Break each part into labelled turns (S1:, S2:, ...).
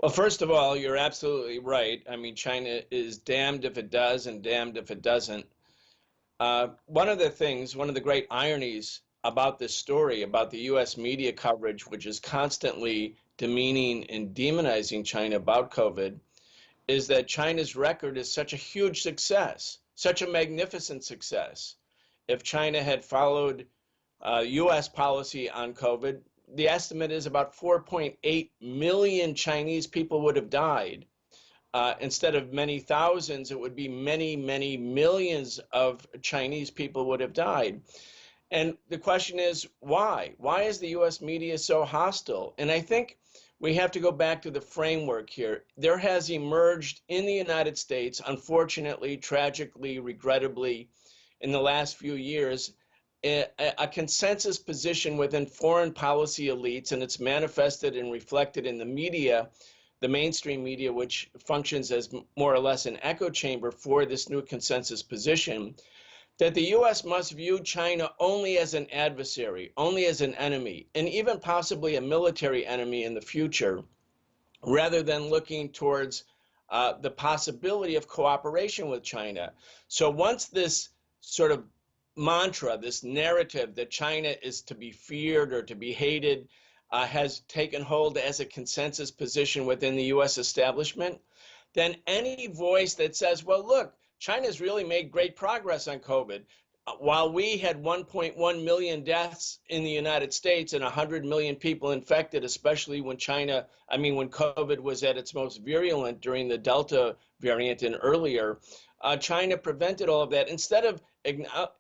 S1: Well, first of all, you're absolutely right. I mean, China is damned if it does and damned if it doesn't. One of the things, one of the great ironies about this story, about the US media coverage, which is constantly demeaning and demonizing China about COVID, is that China's record is such a huge success, such a magnificent success. If China had followed US policy on COVID, the estimate is about 4.8 million Chinese people would have died. Instead of many thousands, it would be many, many millions of Chinese people would have died. And the question is, why? Why is the US media so hostile? And I think we have to go back to the framework here. There has emerged in the United States, unfortunately, tragically, regrettably, in the last few years, a consensus position within foreign policy elites, and it's manifested and reflected in the media, the mainstream media, which functions as more or less an echo chamber for this new consensus position, that the U.S. must view China only as an adversary, only as an enemy, and even possibly a military enemy in the future, rather than looking towards the possibility of cooperation with China. So once this sort of mantra, this narrative that China is to be feared or to be hated, has taken hold as a consensus position within the U.S. establishment, then any voice that says, well, look, China's really made great progress on COVID. While we had 1.1 million deaths in the United States and 100 million people infected, especially when when COVID was at its most virulent during the Delta variant and earlier, China prevented all of that. Instead of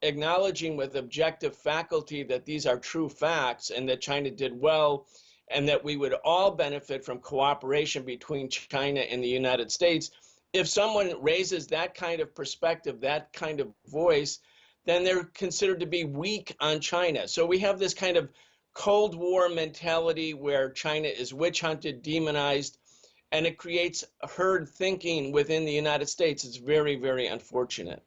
S1: acknowledging with objective faculty that these are true facts and that China did well and that we would all benefit from cooperation between China and the United States, if someone raises that kind of perspective, that kind of voice, then they're considered to be weak on China. So we have this kind of Cold War mentality where China is witch hunted, demonized, and it creates herd thinking within the United States. It's very, very unfortunate.